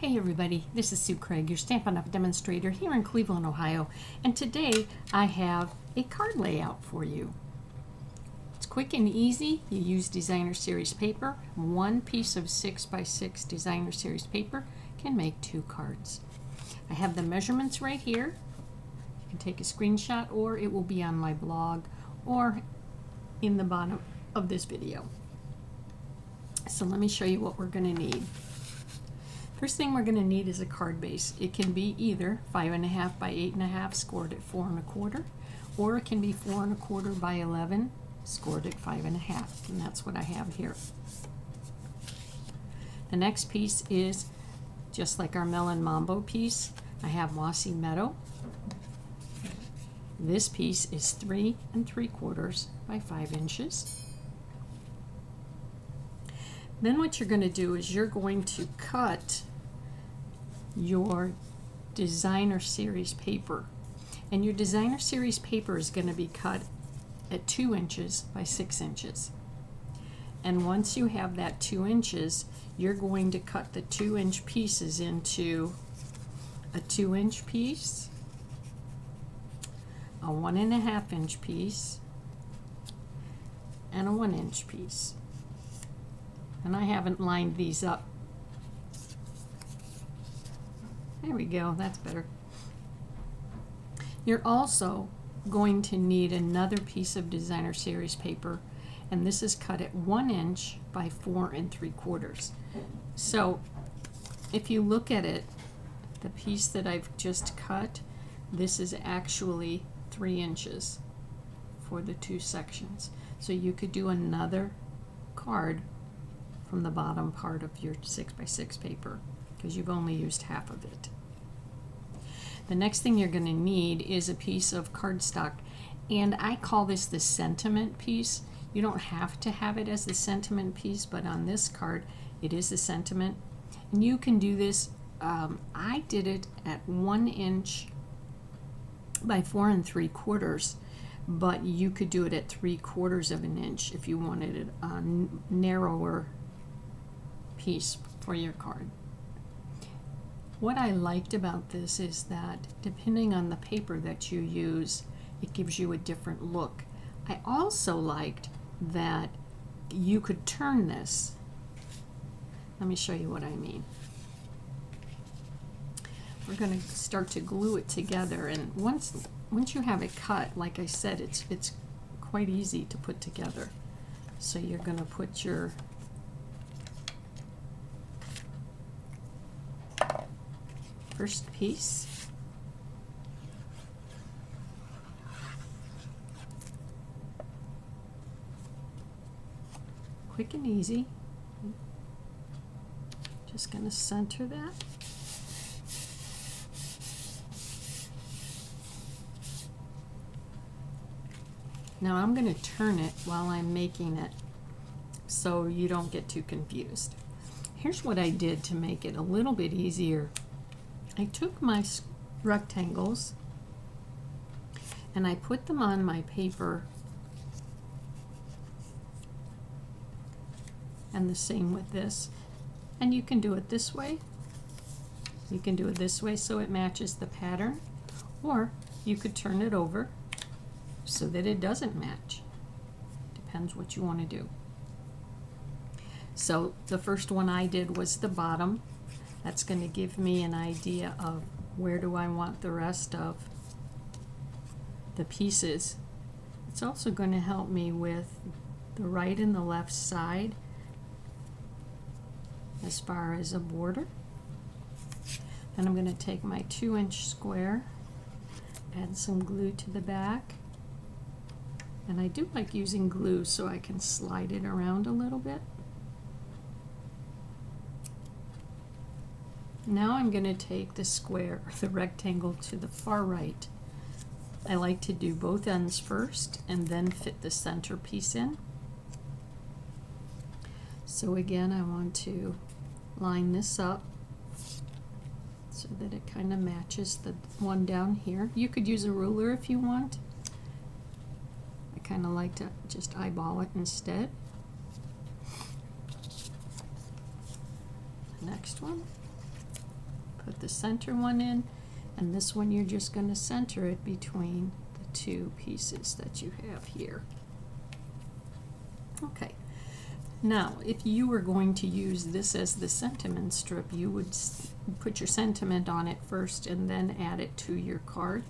Hey everybody, this is Sue Craig, your Stampin' Up! Demonstrator here in Cleveland, Ohio, and today I have a card layout for you. It's quick and easy. You use Designer Series paper. One piece of 6x6 Designer Series paper can make 2 cards. I have the measurements right here. You can take a screenshot or it will be on my blog or in the bottom of this video. So let me show you what we're going to need. First thing we're going to need is a card base. It can be either 5.5 by 8.5 scored at 4 1/4, or it can be 4 1/4 by 11 scored at 5.5, and that's what I have here. The next piece is just like our Melon Mambo piece. I have Mossy Meadow. This piece is 3 3/4 by 5 inches. Then what you're going to do is you're going to cut your Designer Series paper. And your Designer Series paper is going to be cut at 2 inches by 6 inches. And once you have that 2 inches, you're going to cut the 2-inch pieces into a 2-inch piece, a 1.5-inch piece, and a 1-inch piece. And I haven't lined these up. There we go, that's better. You're also going to need another piece of Designer Series paper, and this is cut at 1 inch by 4 3/4. So if you look at it, the piece that I've just cut, this is actually 3 inches for the 2 sections. So you could do another card from the bottom part of your 6x6 paper because you've only used half of it. The next thing you're going to need is a piece of cardstock, and I call this the sentiment piece. You don't have to have it as the sentiment piece, but on this card it is the sentiment, and you can do this. I did it at 1 inch by 4 3/4, but you could do it at 3/4 of an inch if you wanted it a narrower piece for your card. What I liked about this is that depending on the paper that you use, it gives you a different look. I also liked that you could turn this. Let me show you what I mean. We're going to start to glue it together, and once you have it cut, like I said, it's quite easy to put together. So you're going to put your first piece, quick and easy. Just going to center that. Now I'm going to turn it while I'm making it so you don't get too confused. Here's what I did to make it a little bit easier. I took my rectangles and I put them on my paper, and the same with this. And you can do it this way. You can do it this way so it matches the pattern, or you could turn it over so that it doesn't match. Depends what you want to do. So the first one I did was the bottom. That's going to give me an idea of where do I want the rest of the pieces. It's also going to help me with the right and the left side as far as a border. Then I'm going to take my 2-inch square, add some glue to the back, and I do like using glue so I can slide it around a little bit. Now I'm going to take the square, or the rectangle, to the far right. I like to do both ends first and then fit the center piece in. So again, I want to line this up so that it kind of matches the one down here. You could use a ruler if you want. I kind of like to just eyeball it instead. Next one. put the center one in, and this one you're just going to center it between the two pieces that you have here. Okay. Now, if you were going to use this as the sentiment strip, you would put your sentiment on it first and then add it to your card.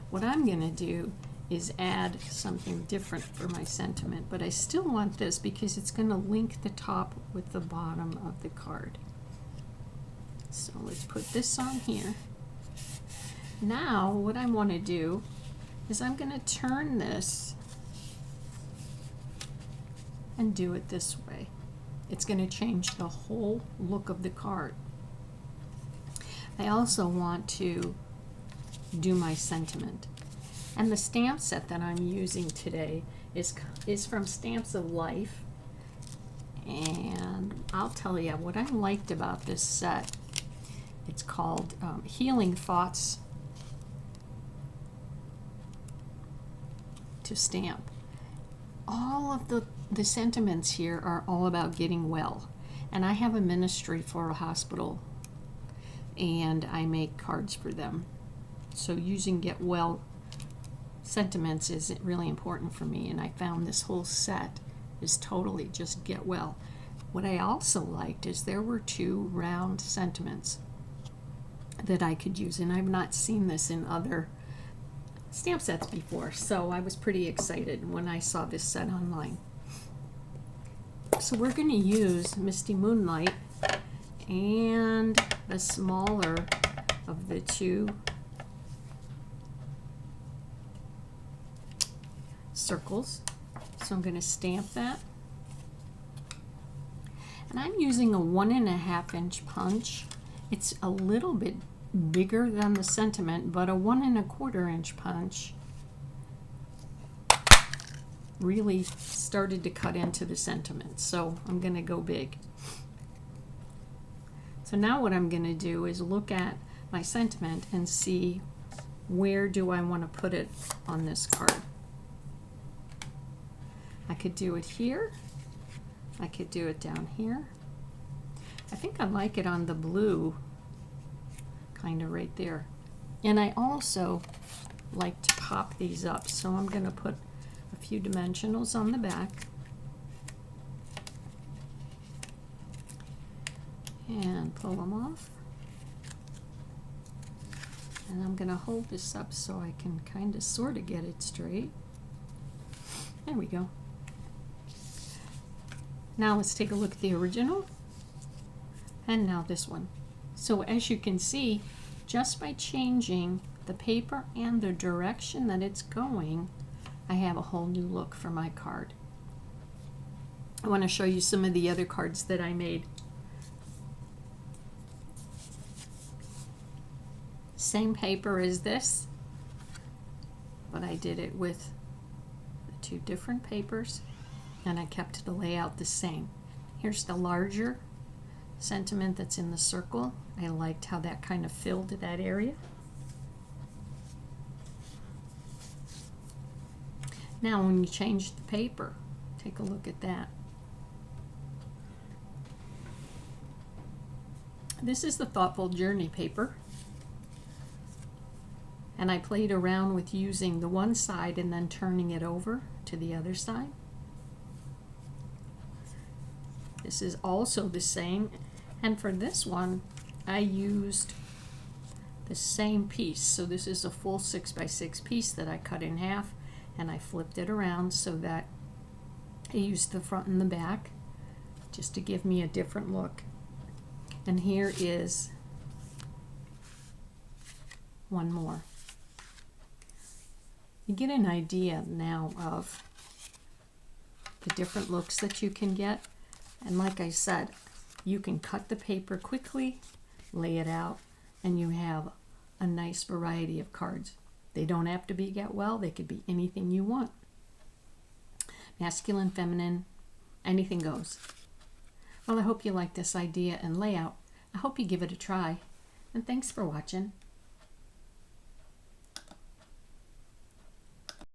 What I'm going to do is add something different for my sentiment, but I still want this because it's going to link the top with the bottom of the card. So let's put this on here. Now, what I want to do is I'm going to turn this and do it this way. It's going to change the whole look of the card. I also want to do my sentiment. And the stamp set that I'm using today is from Stamps of Life. And I'll tell you what I liked about this set. It's called Healing Thoughts to Stamp. All of the sentiments here are all about getting well. And I have a ministry for a hospital, and I make cards for them. So using get well sentiments is really important for me, and I found this whole set is totally just get well. What I also liked is there were 2 round sentiments that I could use, and I've not seen this in other stamp sets before, so I was pretty excited when I saw this set online. So we're going to use Misty Moonlight and the smaller of the 2 circles. So I'm going to stamp that. And I'm using a 1.5 inch punch. It's a little bit bigger than the sentiment, but a 1.25 inch punch really started to cut into the sentiment. So I'm going to go big. So now what I'm going to do is look at my sentiment and see where do I want to put it on this card. I could do it here. I could do it down here. I think I like it on the blue, kind of right there. And I also like to pop these up, so I'm going to put a few dimensionals on the back. And pull them off. And I'm going to hold this up so I can kind of sort of get it straight. There we go. Now let's take a look at the original. And now this one. So as you can see, just by changing the paper and the direction that it's going, I have a whole new look for my card. I want to show you some of the other cards that I made. Same paper as this, but I did it with the 2 different papers, and I kept the layout the same. Here's the larger sentiment that's in the circle. I liked how that kind of filled that area. Now when you change the paper, take a look at that. This is the Thoughtful Journey paper. And I played around with using the one side and then turning it over to the other side. This is also the same. And for this one, I used the same piece. So this is a full 6x6 piece that I cut in half, and I flipped it around so that I used the front and the back just to give me a different look. And here is one more. You get an idea now of the different looks that you can get. And like I said, you can cut the paper quickly, lay it out, and you have a nice variety of cards. They don't have to be get well, they could be anything you want. Masculine, feminine, anything goes. Well, I hope you like this idea and layout. I hope you give it a try, and thanks for watching.